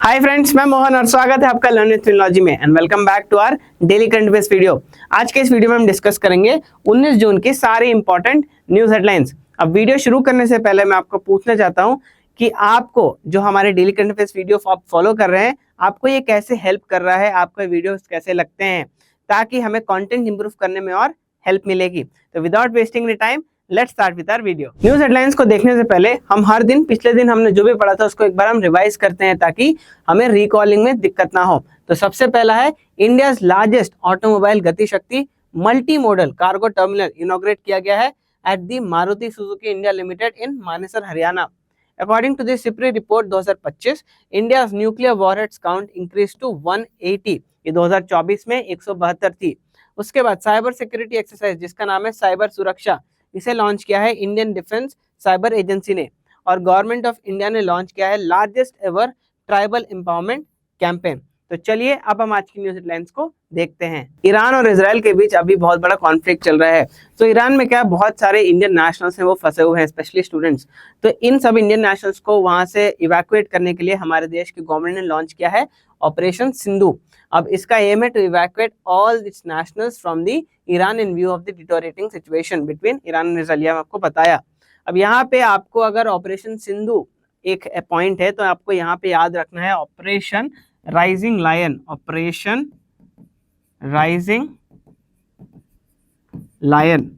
Hi friends, मैं मोहन और स्वागत है आपका लर्न विद फिनोलॉजी में and welcome back to our daily current affairs video. आज के इस वीडियो में हम डिस्कस करेंगे 19 जून की सारे इंपॉर्टेंट न्यूज हेडलाइंस। अब वीडियो शुरू करने से पहले मैं आपको पूछना चाहता हूं कि आपको जो हमारे डेली करंट अफेयर्स वीडियो आप फॉलो कर रहे हैं, आपको ये कैसे हेल्प कर रहा है, आपको वीडियो कैसे लगते हैं, ताकि हमें कंटेंट इंप्रूव करने में और हेल्प मिलेगी। तो without wasting the time let's start with our video. News headlines को देखने से पहले हम हर दिन पिछले दिन हमने जो भी पढ़ा था उसको एक बार हम रिवाइज करते हैं ताकि हमें रिकॉलिंग में दिक्कत ना हो। तो सबसे पहला है India largest automobile Gati Shakti multi modal cargo terminal inaugurate किया गया है at the Maruti Suzuki India limited in Manesar Haryana. According to this SIPRI report 2025 India nuclear warheads count increase to 180। ये 2024 में 172 थी। उसके बाद साइबर सिक्योरिटी एक्सरसाइज जिसका नाम है साइबर सुरक्षा, इसे लॉन्च किया है इंडियन डिफेंस साइबर एजेंसी ने, और गवर्नमेंट ऑफ इंडिया ने लॉन्च किया है largest ever tribal empowerment campaign. तो चलिए अब हम आज की न्यूज हेडलाइंस को देखते हैं। ईरान और इजराइल के बीच अभी बहुत बड़ा कॉन्फ्लिक्ट चल रहा है। तो ईरान में क्या बहुत सारे इंडियन नेशनल्स हैं, वो फंसे हुए हैं, स्पेशली स्टूडेंट्स। तो इन सब इंडियन नेशनल्स को वहां से इवैक्यूएट करने के लिए हमारे देश की गवर्नमेंट ने लॉन्च किया है ऑपरेशन सिंधु। अब इसका एम है to evacuate all its nationals from the Iran in view of the deteriorating situation between Iran and Israel. आपको बताया। अब यहाँ पे आपको अगर ऑपरेशन सिंधु एक पॉइंट है तो आपको यहाँ पे याद रखना है operation rising lion. Operation rising lion,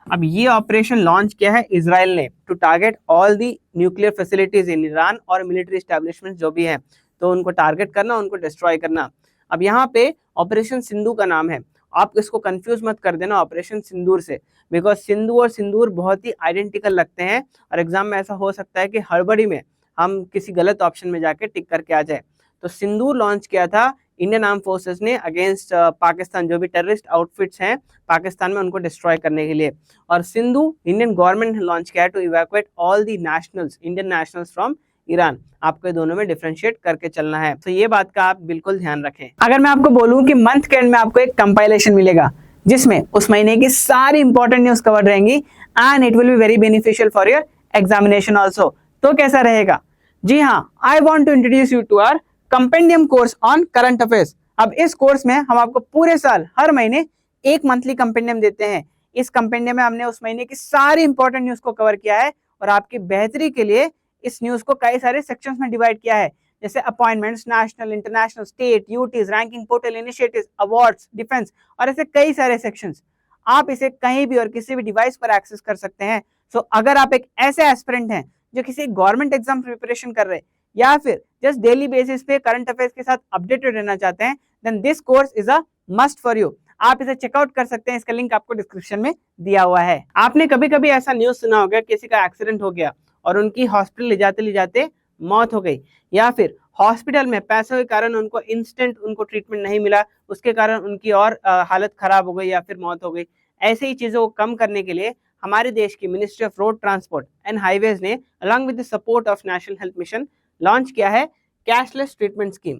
अब ये ऑपरेशन लॉन्च किया है इजराइल ने to target all the nuclear facilities in Iran और मिलिट्री एस्टेब्लिशमेंट जो भी है, तो उनको टारगेट करना, उनको डिस्ट्रॉय करना। अब यहाँ पे ऑपरेशन सिंधु का नाम है, आप इसको कंफ्यूज मत कर देना ऑपरेशन सिंदूर से, बिकॉज सिंधु और सिंदूर बहुत ही आइडेंटिकल लगते हैं और एग्जाम में ऐसा हो सकता है कि हड़बड़ी में हम किसी गलत ऑप्शन में जाके टिक करके आ जाए। तो सिंदूर लॉन्च किया था इंडियन आर्म फोर्सेस ने अगेंस्ट पाकिस्तान, जो भी टेररिस्ट आउटफिट्स हैं पाकिस्तान में, उनको डिस्ट्रॉय करने के लिए। और सिंधु इंडियन गवर्नमेंट ने लॉन्च किया है to evacuate all the nationals, Indian nationals from Iran. आपको दोनों में डिफरेंशिएट करके चलना है, तो ये बात का आप बिल्कुल ध्यान रखें। अगर मैं आपको बोलूं कि मंथ के एंड में आपको एक कंपाइलेशन मिलेगा जिसमें उस महीने की सारी इंपॉर्टेंट न्यूज कवर रहेंगी and it will be very beneficial for your examination also, तो कैसा रहेगा? जी हाँ, I want to introduce you to our compendium course on current affairs. अब इस कोर्स में हम आपको पूरे साल हर महीने एक मंथली कंपेंडियम देते हैं। इस कंपेंडियम में हमने उस महीने की सारी इंपॉर्टेंट न्यूज को कवर किया है और आपकी बेहतरी के लिए इस न्यूज को कई सारे सेक्शंस में डिवाइड किया है, जैसे appointments, national, international, state, UTs, ranking, portal, initiatives, awards, defence और ऐसे कई सारे सेक्शंस। आप इसे कहीं भी और किसी भी डिवाइस पर एक्सेस कर सकते हैं। सो अगर आप एक ऐसे एस्पिरेंट हैं जो किसी गवर्नमेंट एग्जाम प्रिपरेशन कर रहे हैं या फिर जस्ट डेली बेसिस पे करंट अफेयर्स के साथ अपडेटेड रहना चाहते हैं, then this course is a must for you. आप इसे चेकआउट कर सकते हैं, इसका लिंक आपको डिस्क्रिप्शन में दिया हुआ है। आपने कभी कभी ऐसा न्यूज सुना होगा किसी का एक्सीडेंट हो गया और उनकी हॉस्पिटल ले जाते मौत हो गई, या फिर हॉस्पिटल में पैसों के कारण उनको इंस्टेंट उनको ट्रीटमेंट नहीं मिला, उसके कारण उनकी और हालत खराब हो गई या फिर मौत हो गई। ऐसे ही चीजों को कम करने के लिए हमारे देश की ministry of road transport and highways ने along with the support of national health mission launch किया है कैशलेस ट्रीटमेंट स्कीम।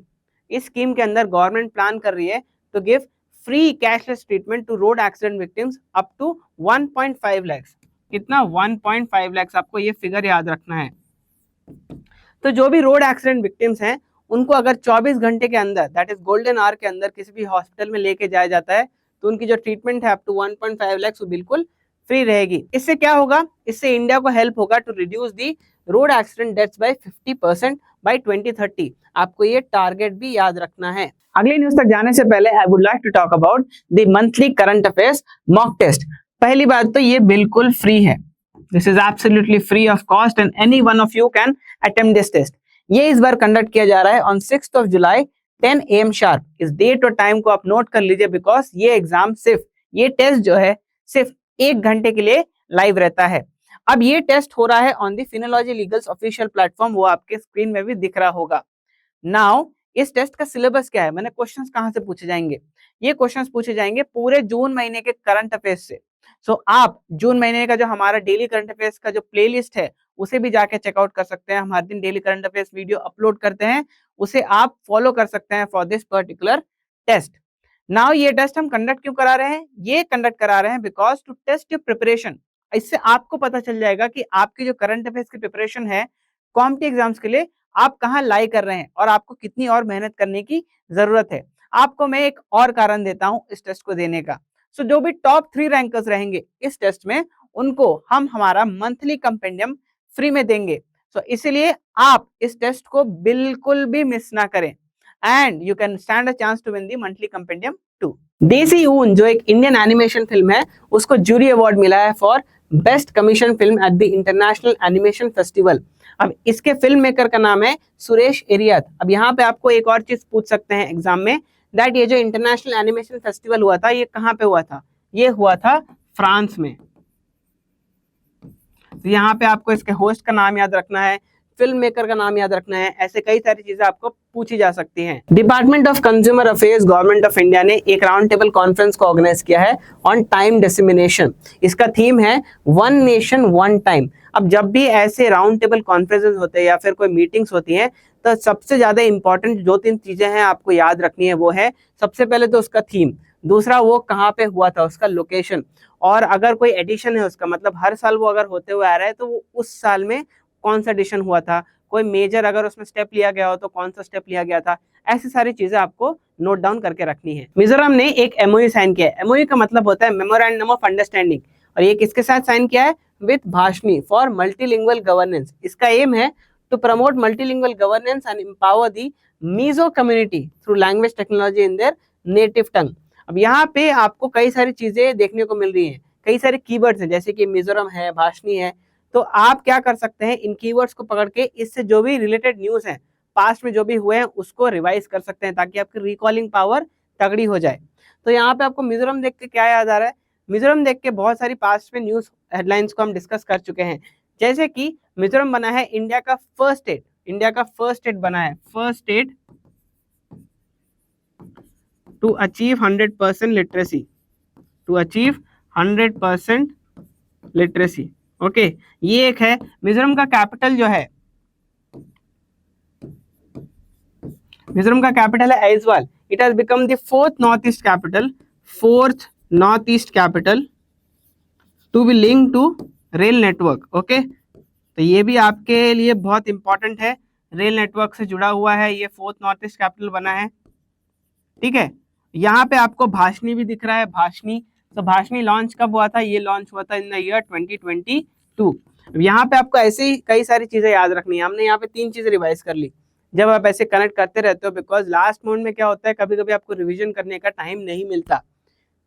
इस स्कीम के अंदर गवर्नमेंट प्लान कर रही है to give free cashless treatment to road accident victims up to 1.5 lakh. कितना? 1.5 लाख। आपको ये फिगर याद रखना है। तो जो भी रोड एक्सीडेंट विक्टिम्स हैं उनको अगर 24 घंटे के अंदर, दैट इज गोल्डन आवर के अंदर, किसी भी हॉस्पिटल में लेके जाया जाता है तो उनकी जो ट्रीटमेंट है अप टू 1.5 लाख वो बिल्कुल फ्री रहेगी। इससे क्या होगा? इससे इंडिया को हेल्प होगा to reduce the road accident deaths by 50% by 2030। आपको ये टारगेट भी याद रखना है। अगली न्यूज तक जाने से पहले I would like to talk about the monthly current affairs mock test. पहली बात तो ये बिल्कुल फ्री है। This is absolutely free of cost and anyone of you can attempt this test. ये इस बार कंडक्ट किया जा रहा है on 6th of July 10 AM sharp. इस डेट और टाइम को आप नोट कर लीजिए, बिकॉज ये एग्जाम ये टेस्ट जो है सिर्फ 1 घंटे के लिए लाइव रहता है। अब ये टेस्ट हो रहा है on the Finology legal's official platform, वो आपके स्क्रीन में भी दिख रहा होगा। नाउ इस टेस्ट का सिलेबस क्या है, मैंने क्वेश्चंस कहां से पूछे जाएंगे? ये क्वेश्चंस पूछे जाएंगे पूरे जून महीने के करंट अफेयर्स से। सो आप जून महीने का जो हमारा डेली करंट अफेयर्स का जो प्लेलिस्ट है उसे भी जाके चेकआउट कर सकते हैं। हम हर दिन daily current affairs video upload करते हैं, उसे आप फॉलो कर सकते हैं for this particular test. Now ये टेस्ट हम कंडक्ट क्यों करा रहे हैं? ये कंडक्ट करा रहे हैं because to test your preparation. इससे आपको पता चल जाएगा कि आपकी जो करंट अफेयर्स की प्रिपरेशन है कॉम्पिटिटिव एग्जाम्स के लिए आप कहाँ लाई कर रहे हैं और आपको कितनी और मेहनत करने की जरूरत है। आपको मैं एक और कारण देता हूं इस टेस्ट को देने का। सो जो भी टॉप 3 रैंकर्स रहेंगे इस टेस्ट में, उनको हम हमारा मंथली कंपेंडियम फ्री में देंगे। सो इसलिए आप इस टेस्ट को बिल्कुल भी मिस ना करें and you can stand a chance to win the monthly compendium 2। देसी ऊन जो एक इंडियन एनिमेशन फिल्म है, उसको जूरी अवार्ड मिला है for best commission film at the international animation festival. अब इसके फिल्म मेकर का नाम है सुरेश एरियत। अब यहाँ पे आपको एक और चीज पूछ सकते हैं एग्जाम में, दैट ये जो इंटरनेशनल एनिमेशन फेस्टिवल हुआ था ये कहाँ पे हुआ था? ये हुआ था फ्रांस में। तो यहाँ पे आपको इसके होस्ट का नाम याद रखना है, फिल्म मेकर का नाम याद रखना है, ऐसे कई सारी चीजें आपको पूछी जा सकती हैं। Department of consumer affairs government of India ने एक राउंड टेबल कॉन्फ्रेंस को ऑर्गेनाइज किया है ऑन टाइम डिसेमिनेशन। इसका थीम है वन नेशन वन टाइम। अब जब भी ऐसे राउंड टेबल कॉन्फ्रेंसेस होते हैं या फिर कोई मीटिंग्स होती हैं, तो सबसे ज्यादा इंपॉर्टेंट जो 3 चीजें हैं आपको याद रखनी है, वो है सबसे पहले तो उसका थीम, दूसरा वो कहाँ पे हुआ था उसका लोकेशन, और अगर कोई एडिशन है उसका मतलब हर साल वो अगर होते हुए आ रहा है तो वो उस साल में कौन सा एडिशन हुआ था, कोई मेजर अगर उसमें स्टेप लिया गया हो तो कौन सा स्टेप लिया गया था, ऐसी सारी चीजें आपको नोट डाउन करके रखनी है। मिजोरम ने एक एमओयू साइन किया है। एमओयू का मतलब होता है मेमोरेंडम ऑफ अंडरस्टैंडिंग, और ये किसके साथ साइन किया है? With Bhashini for multilingual governance. इसका एम है to promote multilingual governance and empower the Mizo community through language technology in their native tongue. अब यहाँ पे आपको कई सारी चीजें देखने को मिल रही हैं, कई सारे कीवर्ड्स हैं, जैसे कि मिजोरम है, भाषणी है। तो आप क्या कर सकते हैं, इन कीवर्ड्स को पकड़ के इससे जो भी रिलेटेड न्यूज है पास्ट में जो भी हुए हैं उसको रिवाइज कर सकते हैं, ताकि आपकी रिकॉलिंग पावर तगड़ी हो जाए। तो यहाँ पे आपको मिजोरम देख के क्या याद आ रहा है? मिजोरम देख के बहुत सारी पास्ट में न्यूज हेडलाइंस को हम डिस्कस कर चुके हैं, जैसे कि मिजोरम बना है इंडिया का फर्स्ट स्टेट, इंडिया का फर्स्ट स्टेट बना है, first state to achieve 100% literacy, to achieve 100% literacy. Okay, ये एक है। मिजोरम का कैपिटल जो है, मिजोरम का कैपिटल है Aizawl. It has become the fourth north east capital, fourth north east capital to be link to rail network. Okay, तो ये भी आपके लिए बहुत इंपॉर्टेंट है, रेल नेटवर्क से जुड़ा हुआ है, ये फोर्थ नॉर्थ ईस्ट कैपिटल बना है। ठीक है, यहाँ पे आपको भाषणी भी दिख रहा है, भाषणी। तो भाषणी लॉन्च कब हुआ था? ये लॉन्च हुआ था इन द ईयर 2022। यहाँ पे आपको ऐसे ही कई सारी चीजें याद रखनी है। हमने यहाँ पे 3 चीजें रिवाइज कर ली। जब आप ऐसे कनेक्ट करते रहते हो, बिकॉज लास्ट मोमेंट में क्या होता है, कभी कभी आपको रिविजन करने का टाइम नहीं मिलता,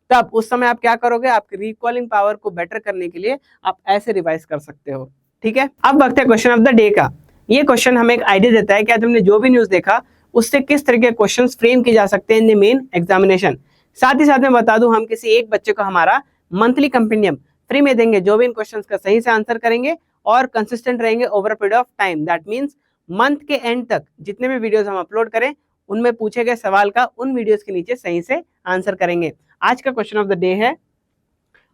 तब उस समय आप क्या करोगे, आपकी रिकॉलिंग पावर को बेटर करने के लिए आप ऐसे रिवाइज कर सकते हो। ठीक है, अब वक्त है क्वेश्चन ऑफ द डे का। ये क्वेश्चन हमें एक आइडिया देता है कि आज हमने जो भी न्यूज देखा उससे किस तरह के क्वेश्चंस फ्रेम किए जा सकते हैं इन द मेन एग्जामिनेशन। साथ ही साथ में बता दूं, हम किसी एक बच्चे को हमारा मंथली कंपेंडियम फ्री में देंगे जो भी इन क्वेश्चंस का सही से आंसर करेंगे और कंसिस्टेंट रहेंगे over a period of time. That means month के एंड तक जितने भी वीडियोस हम अपलोड करें उनमें पूछे गए सवाल का उन वीडियोस के नीचे सही से आंसर करेंगे। आज का क्वेश्चन ऑफ द डे है,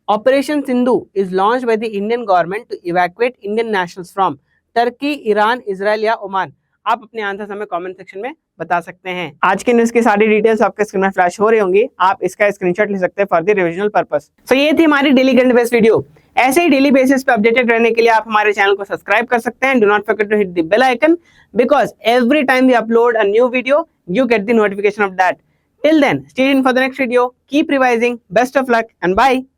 operation Sindhu is launch by the Indian government to evacuate Indian nationals from Turkey, Iran, Israel या ओमान। आप अपने आंसर हमें कमेंट सेक्शन में बता सकते हैं। आज के न्यूज की सारी डिटेल्स आपके स्क्रीन में फ्लैश हो रही होंगी, आप इसका स्क्रीनशॉट ले सकते हैं फॉर द रिविजनल पर्पस। सो ये थी हमारी डेली करंट अफेयर्स वीडियो। ऐसे ही डेली बेसिस पे अपडेटेड रहने के लिए आप हमारे चैनल को सब्सक्राइब कर सकते हैं। Do not forget to hit the bell icon, because every time we upload a new video you get the notification of that. Till then, stay tuned for the next video. Keep revising. Best of luck and bye.